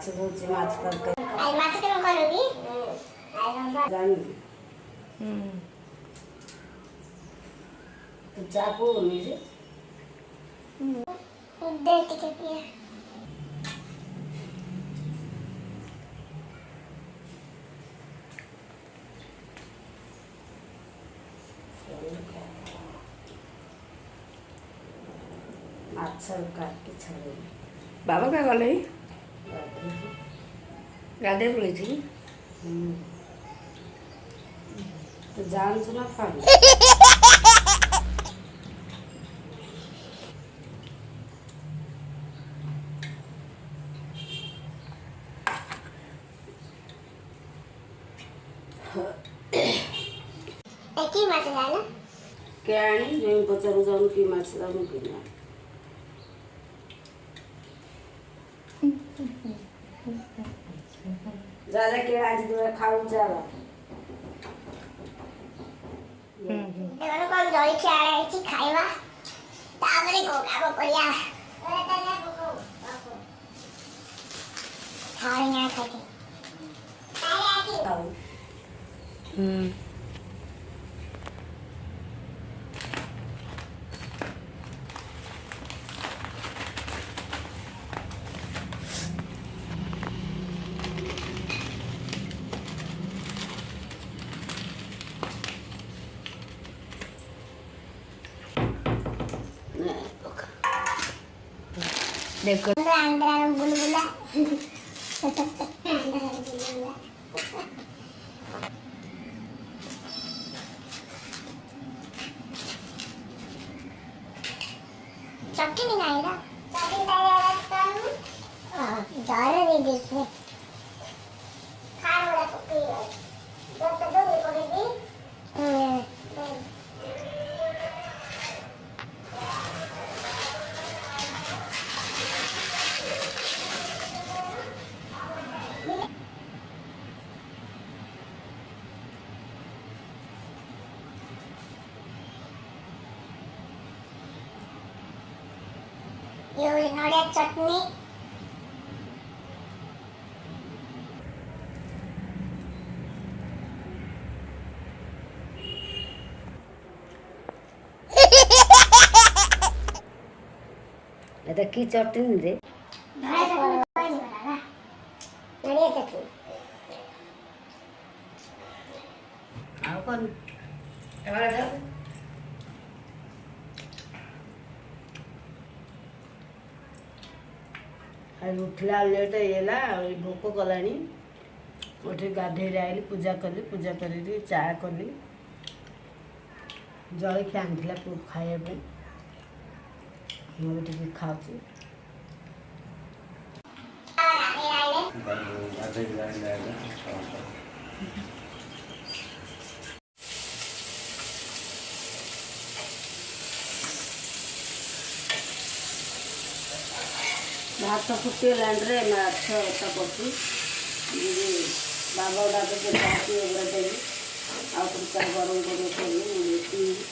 ମାଛ ଦଉଛି ମାଛ ତରକାରୀ ମାଛ କେମିତି କରିବୁ କି? ଜାଣିନି ତୁ ଚା ପିଉନି ଯେ ଦେ ଟିକେ ପିଆ। ମାଛ କାଟି ଛାଡ଼ିବି ବାବା କା ଗଲେ ଗାଧୋଇ ପଳେଇଛି ତୁ ଜାଣିଛୁ ନା ପାଣି କି ମାଛ ଜାଣିଲ? କେ ଆଣି ଯେଉଁ ପଚାରୁ ଯାଉନୁ କି ମାଛ ଯାଉନୁ କି ନା ଦାଦା କିଏ ଆଜି ତୁମେ ଖାଉଛ କଣ ଜଳଖିଆ ହେଇଛି ଖାଇବା ତାପରେ କାମ କରିବା ଥାଳି ନା ଖାଇକି ଖାଉ देखो अंदर बुलबुला चटनी नहीं ना ज़्यादा नहीं देखने खाने वाला कुकी है जो तो दो भी पड़ेगी ये नड़िया चटनी এটা কি চটনি রে नड़िया चटनी ଆଉ କଣ ଆଜି ଉଠିଲା ଲେଟ୍ ହେଇଗଲା ଭୋକ କଲାଣି ଗୋଟେ ଗାଧେଇରେ ଆଇଲି ପୂଜା କଲି ପୂଜା କରିକି ଚା କଲି ଜଳଖିଆ ଆଣିଥିଲା ପୁଅ ଖାଇବା ପାଇଁ ମୁଁ ବି ଟିକେ ଖାଉଛି ଭାତ ଫୁଟିଗଲାଣିରେ ମାଛ ଏଟା ପଡ଼ୁଛି ବାବା ଗୁଡ଼ାକ ଚା ପିଇବା ଦେବି ଆଉ ଥରେ ଚା ଗରମ କରି ପିଇବି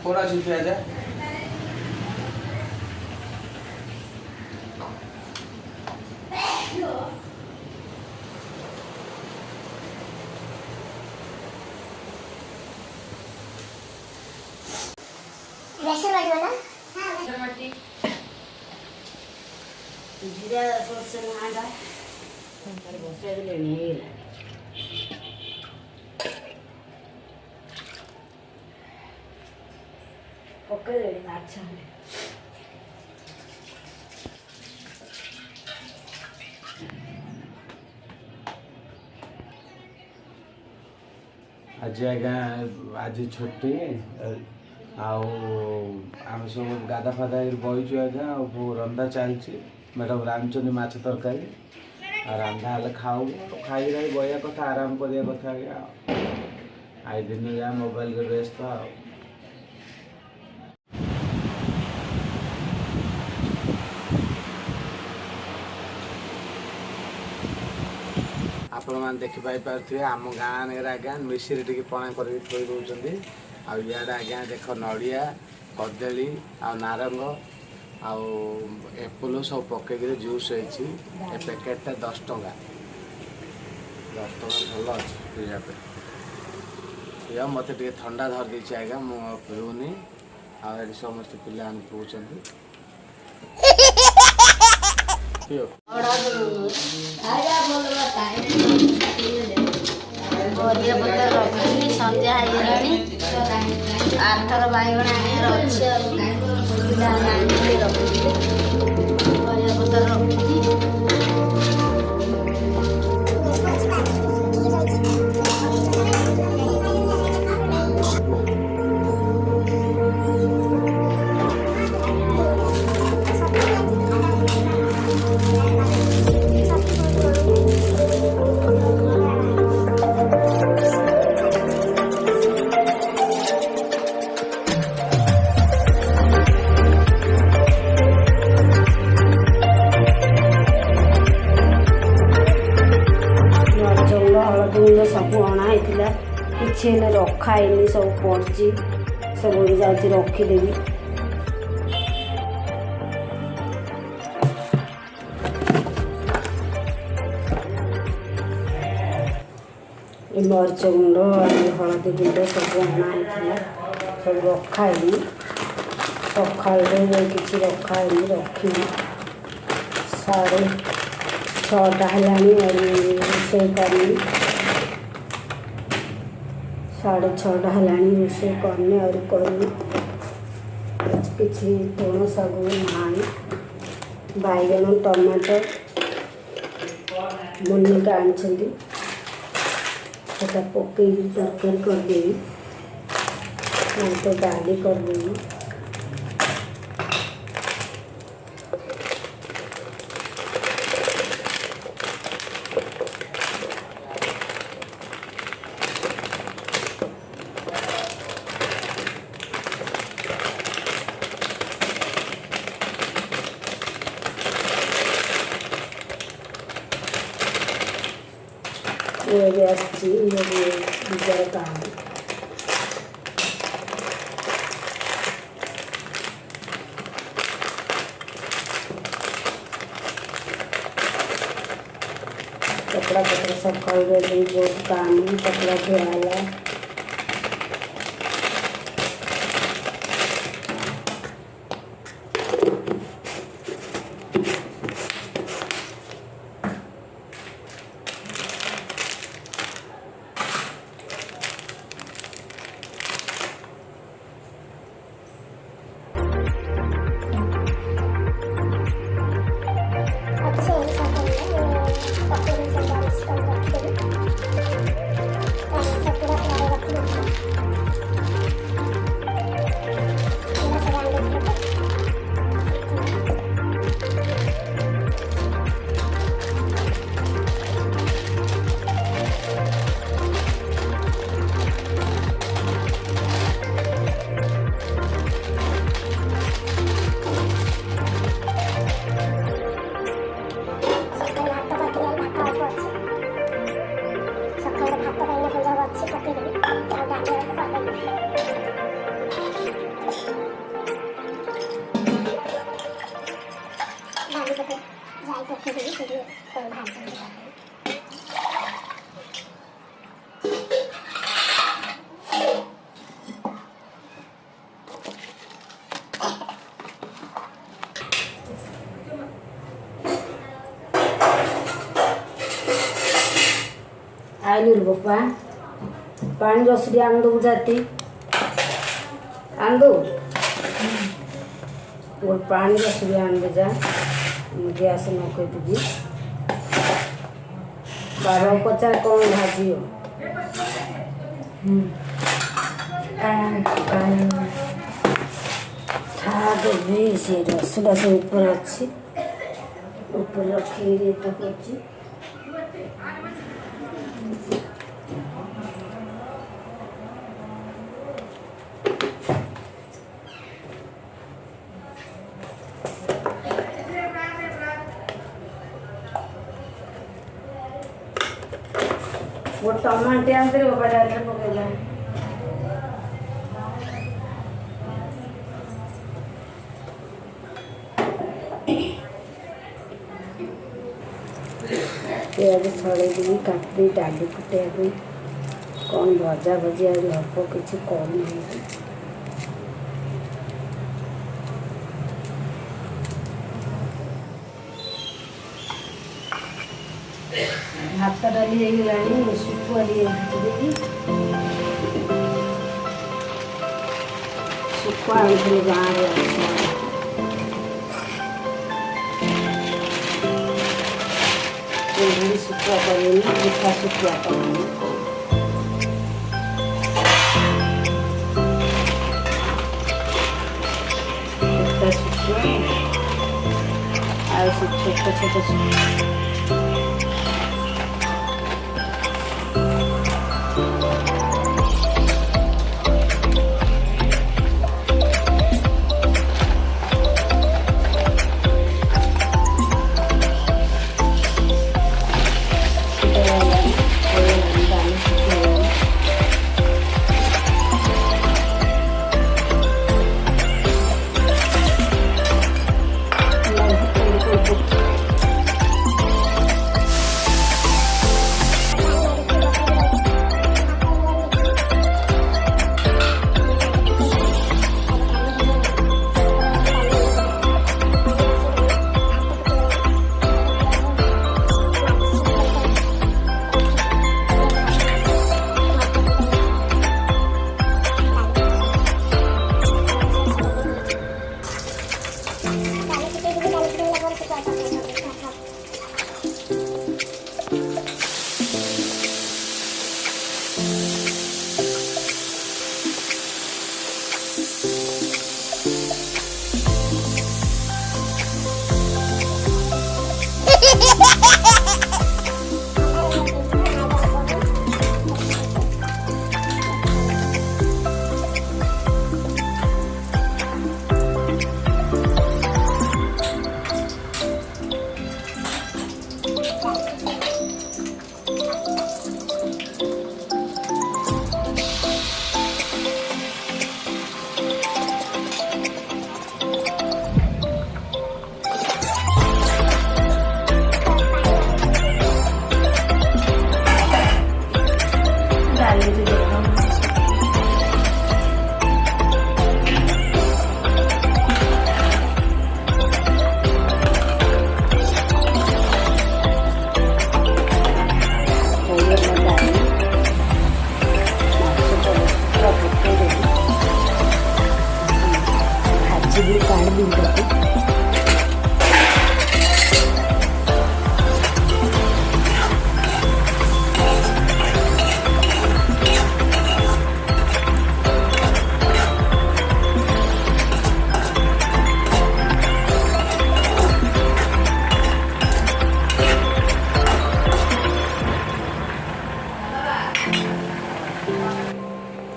थोड़ा सी प्याज है वैसे बजो ना ଜିରା ସୋରିଷ ନାଁଟା ବସାଇ ଦେଲେଣି ହେଇଗଲାଣି ପକେଇଦେଲି ମାଛ आज आज्ञा आज छुट्टी आम सब गाधा फाधा बहीचु आज्ञा रंधा चलती मैडम रांधुनी माछ तरकारी रंधा हेल्ले खाऊ खाई बया कथा आराम करवा कथा आज्ञा आई दिन या मोबाइल व्यस्त आपण मैंने देखिपाई पारे आम गाँव आज्ञा मिश्री टी पणा कर थोई दौरान आड़े आज्ञा देख नड़िया कदली आ नारंग एप्पल सब पकईक जूस होती पैकेटा 10 टंका 10 टंका भल अच्छे पीवा मत ठंडा धर देती आज्ञा मुझे पीऊनी आठ समस्त पिला पीछे ପରିବା ପତ୍ର ରଖିଲି ସନ୍ଧ୍ୟା ହେଇଗଲାଣି ଆରଥର ବାଇଗଣ ଆଣିବାର ଅଛି ପିଲାମାନେ ଆଣିକି ରଖିଲି ପରିବା ପତ୍ର ରଖିଲି। सब अणाई किसी रखाई सब पड़ी सब जाऊँगी रखीदेवी मरीच गुंड हलदी गुंड सब अणाई सब रखाई सका किसी रखाई रखी 6:30 है रोषे करनी 6:30 है रोषे करनी और करनी किसी तुण शाग ना बैगन टमाटो मुनिका आनी पक तरकारी करदेवी तो डाली करदेवी ये भी अच्छी ये भी बिजार काम कपड़ा सब कर दे बहुत काम कपड़ा धोला आलू बापा पानी रसरी आन दो जाती आन दो और पानी रसरी आन दे जा गैस नौके दीदी बारह पचास कौन भाजी हो ଦେବି ସେ ରସୁଟା ସେ ଉପରେ ଅଛି ଉପରେ ରଖିକି ଏଟା କରୁଛି। वो टमाटे आंदे बाजार में पकेला प्याज छड़े दी काटी डाली फुटे कौन भजा भजी आज हम किसी कम नहीं भात डाली जाइए शुखुआ शुखुआ गाँव शुखुआ कर मिठा शुखुआ शुखुआ और छोटे छोटे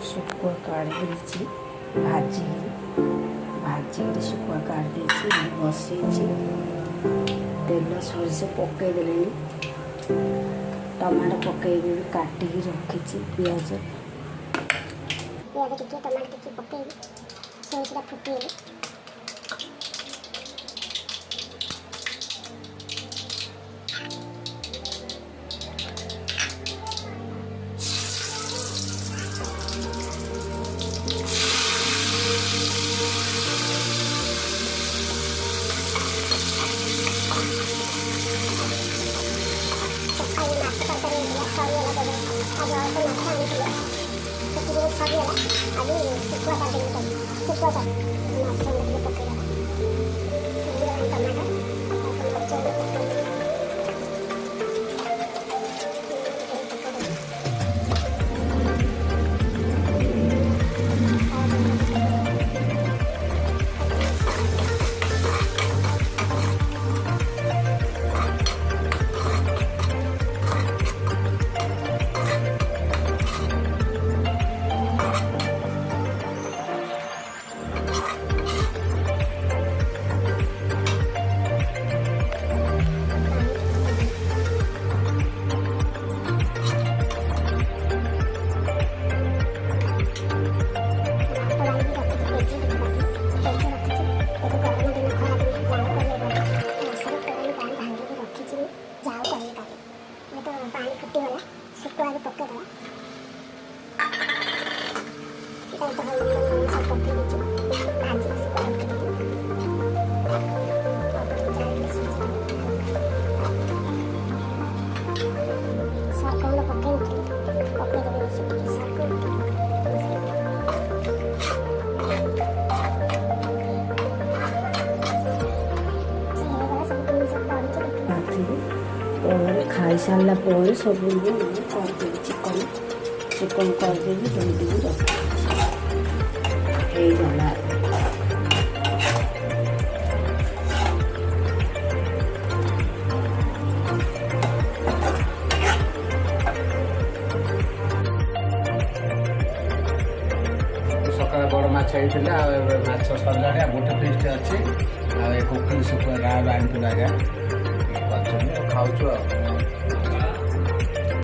शुखुआ काट दी भाजी शुखुआ काट दी बसई तेल सोरिष पकईदे टमाटो पकईबी काटिक रखी पियाज टमाटो टिके पकईबी सोरिषटा फुटेबी ପରେ ଖାଇସାରିଲା ପରେ ସବୁ କରିଦେବି ଚିକନ କରିଦେବି ଧୋଇଦେବି ରଖିଦେବି ହେଇଗଲା। ସକାଳେ ବଡ଼ ମାଛ ହେଇଥିଲା ଆଉ ଏବେ ମାଛ ସରିଲାଣି ଆଉ ଗୋଟେ ପିସ୍ ଅଛି ଆଉ ଏ କୋକିଲ ଶୁଖୁଆ ଗାଁରୁ ଆଣିଥିଲୁ ଆଜ୍ଞା କରୁଛନ୍ତି ଖାଉଛୁ ଆଉ।